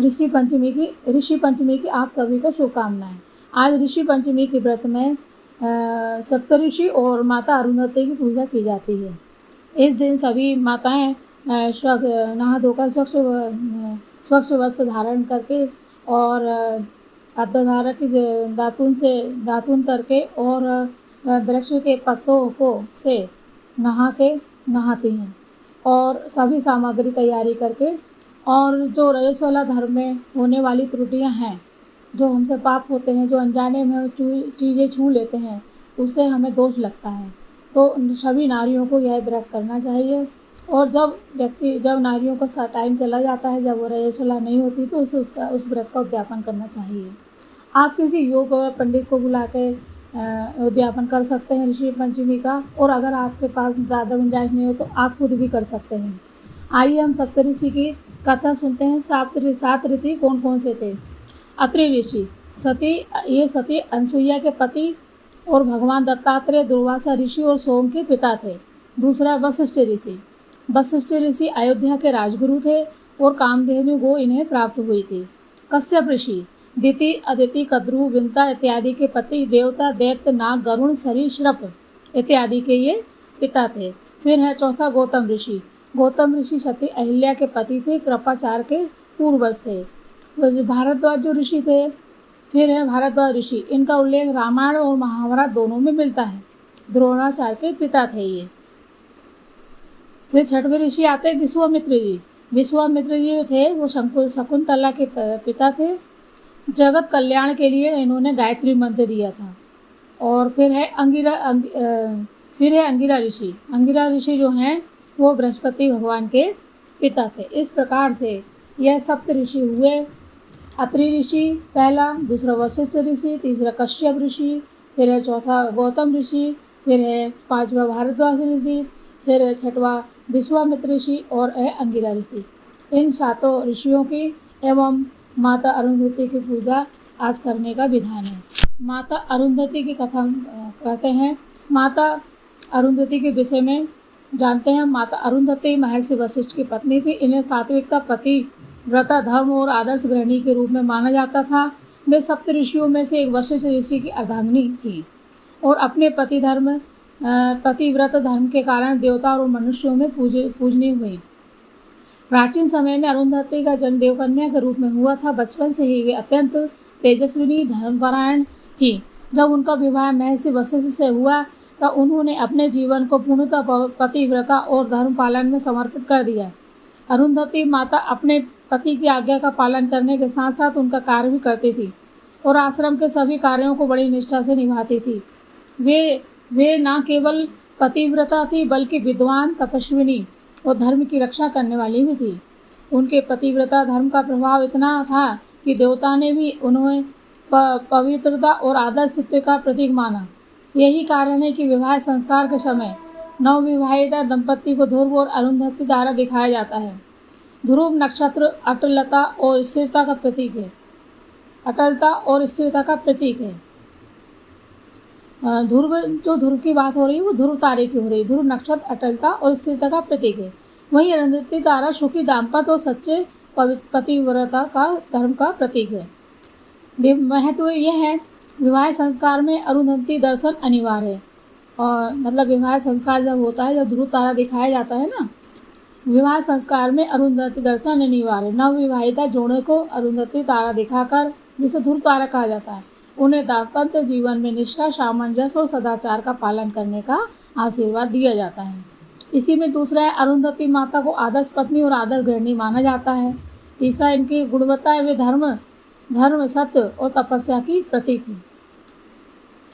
ऋषि पंचमी की आप सभी को शुभकामनाएं। आज ऋषि पंचमी के व्रत में सप्तऋषि और माता अरुंधति की पूजा की जाती है। इस दिन सभी माताएं नहा धोकर स्वच्छ वस्त्र धारण करके और अर्धधारा की दातून करके और वृक्ष के पत्तों को से नहाती हैं और सभी सामग्री तैयारी करके, और जो रजस्वला धर्म में होने वाली त्रुटियां हैं, जो हमसे पाप होते हैं, जो अनजाने में हम चीज़ें छू लेते हैं, उससे हमें दोष लगता है। तो सभी नारियों को यह व्रत करना चाहिए। और जब नारियों का टाइम चला जाता है, जब वो रजस्वला नहीं होती, तो उस व्रत का उद्यापन करना चाहिए। आप किसी योग पंडित को बुला के उद्यापन कर सकते हैं ऋषि पंचमी का, और अगर आपके पास ज़्यादा गुंजाइश नहीं हो तो आप खुद भी कर सकते हैं। आइए हम सप्तऋषि की कथा सुनते हैं। सात ऋषि कौन कौन से थे? अत्रि ऋषि सती अनसुईया के पति और भगवान दत्तात्रेय दुर्वासा ऋषि और सोम के पिता थे। दूसरा वशिष्ठ ऋषि अयोध्या के राजगुरु थे और कामधेनु गो इन्हें प्राप्त हुई थी। कश्यप ऋषि दिति, अदिति, कद्रु, विंता इत्यादि के पति देवता, दैत्य, नाग, गरुण, सरीसृप इत्यादि के ये पिता थे। फिर है चौथा गौतम ऋषि सती अहिल्या के पति थे, कृपाचार्य के पूर्वज थे। भारद्वाज जो ऋषि थे, फिर है भारद्वाज ऋषि, इनका उल्लेख रामायण और महाभारत दोनों में मिलता है। द्रोणाचार्य के पिता थे ये। फिर छठवें ऋषि आते विश्वामित्र जी थे, वो शकुंतला के पिता थे। जगत कल्याण के लिए इन्होंने गायत्री मंत्र दिया था। और फिर है अंगिरा ऋषि जो हैं वो बृहस्पति भगवान के पिता थे। इस प्रकार से यह सप्त ऋषि हुए। अत्रि ऋषि पहला, दूसरा वशिष्ठ ऋषि, तीसरा कश्यप ऋषि, फिर है चौथा गौतम ऋषि, फिर है पांचवा भारद्वाज ऋषि, फिर है छठवा विश्वामित्र ऋषि और है अंगिरा ऋषि। इन सातों ऋषियों की एवं माता अरुंधति की पूजा आज करने का विधान है। माता अरुंधति की कथा कहते हैं। माता अरुंधति के विषय में जानते हैं। माता अरुंधति महर्षि वशिष्ठ की पत्नी थी। इन्हें सात्विकता, पतिव्रता, धर्म और आदर्श गृहिणी के रूप में माना जाता था। वे सप्त ऋषियों में से एक वशिष्ठ ऋषि की अर्धांगिनी थी और अपने पतिव्रत धर्म के कारण देवता और मनुष्यों में पूजनीय हुई। प्राचीन समय में अरुंधति का जन्म देवकन्या के रूप में हुआ था। बचपन से ही वे अत्यंत तेजस्विनी, धर्मपरायण थी। जब उनका विवाह महर्षि वशिष्ठ से हुआ तब उन्होंने अपने जीवन को पूर्णतः पतिव्रता और धर्म पालन में समर्पित कर दिया। अरुंधति माता अपने पति की आज्ञा का पालन करने के साथ साथ उनका कार्य भी करती थी और आश्रम के सभी कार्यों को बड़ी निष्ठा से निभाती थी। वे न केवल पतिव्रता थी बल्कि विद्वान, तपस्विनी और धर्म की रक्षा करने वाली भी थी। उनके पतिव्रता धर्म का प्रभाव इतना था कि देवता ने भी उन्हें पवित्रता और आदर्शित्व का प्रतीक माना। यही कारण है कि विवाह संस्कार के समय नवविवाहित दंपति को ध्रुव और अरुंधति द्वारा दिखाया जाता है। ध्रुव नक्षत्र अटलता और स्थिरता का प्रतीक है। ध्रुव की बात हो रही है वो ध्रुव तारे की हो रही है। ध्रुव नक्षत्र अटलता और स्थिरता का प्रतीक है। वहीं अरुंधति तारा सुखी दाम्पत्य और सच्चे पतिव्रता का धर्म का प्रतीक है। महत्व यह है, विवाह संस्कार में अरुंधति दर्शन अनिवार्य है। और मतलब विवाह संस्कार जब होता है, जब ध्रुव तारा दिखाया जाता है ना, विवाह संस्कार में अरुंधति दर्शन अनिवार्य। नवविवाहिता जोड़े को अरुंधति तारा दिखाकर, जिसे ध्रुव तारा कहा जाता है, उन्हें दाम्पत्य जीवन में निष्ठा, सामंजस्य और सदाचार का पालन करने का आशीर्वाद दिया जाता है। इसी में दूसरा है, अरुंधति माता को आदर्श पत्नी और आदर्श गृहिणी माना जाता है। तीसरा, इनकी गुणवत्ता है, वे धर्म, सत्य और तपस्या की प्रतीक है।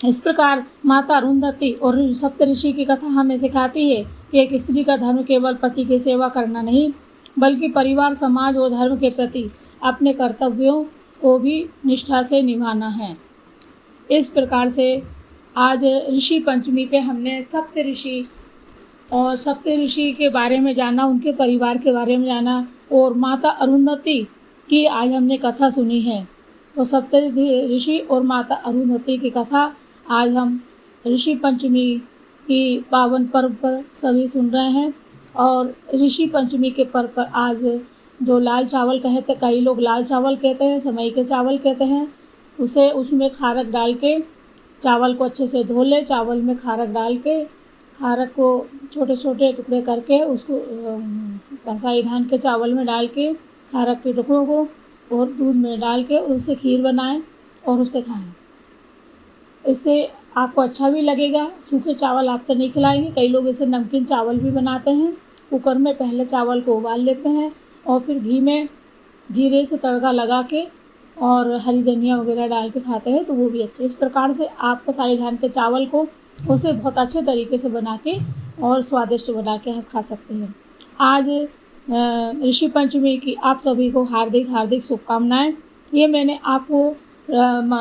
इस प्रकार माता अरुंधति और सप्तऋषि की कथा हमें सिखाती है कि एक स्त्री का धर्म केवल पति की सेवा करना नहीं, बल्कि परिवार, समाज और धर्म के प्रति अपने कर्तव्यों को भी निष्ठा से निभाना है। इस प्रकार से आज ऋषि पंचमी पे हमने सप्तऋषि के बारे में जाना, उनके परिवार के बारे में जाना और माता अरुंधति की आज हमने कथा सुनी है। तो सप्तऋषि और माता अरुंधति की कथा आज हम ऋषि पंचमी की पावन पर्व पर सभी सुन रहे हैं। और ऋषि पंचमी के पर्व पर आज जो लाल चावल कहते, कई लोग लाल चावल कहते हैं, समई के चावल कहते हैं, उसे उसमें खारक डाल के चावल को अच्छे से धो ले। चावल में खारक डाल के, खारक को छोटे छोटे टुकड़े करके उसको बसाई धान के चावल में डाल के खारक के टुकड़ों को और दूध में डाल के और उससे खीर बनाएं और उसे खाएं। इससे आपको अच्छा भी लगेगा। सूखे चावल आपसे नहीं खिलाएंगे। कई लोग इसे नमकीन चावल भी बनाते हैं। कुकर में पहले चावल को उबाल लेते हैं और फिर घी में जीरे से तड़का लगा के और हरी धनिया वगैरह डाल के खाते हैं, तो वो भी अच्छे। इस प्रकार से आप बसाई धान के चावल को उसे बहुत अच्छे तरीके से बना के और स्वादिष्ट बना के आप खा सकते हैं। आज ऋषि पंचमी की आप सभी को हार्दिक हार्दिक शुभकामनाएं। ये मैंने आपको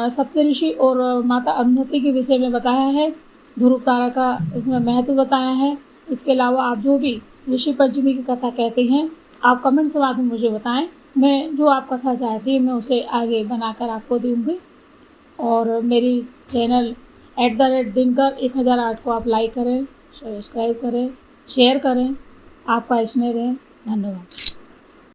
सप्तऋषि और माता अरुंधति के विषय में बताया है, ध्रुव तारा का इसमें महत्व बताया है। इसके अलावा आप जो भी ऋषि पंचमी की कथा कहते हैं, आप कमेंट से बाद में मुझे बताएं। मैं जो आप कथा चाहती हैं मैं उसे आगे बनाकर आपको दूँगी। और मेरी चैनल @दिनकर 1008 को आप लाइक करें, सब्सक्राइब करें, शेयर करें। आपका स्नेह रहे। धन्यवाद।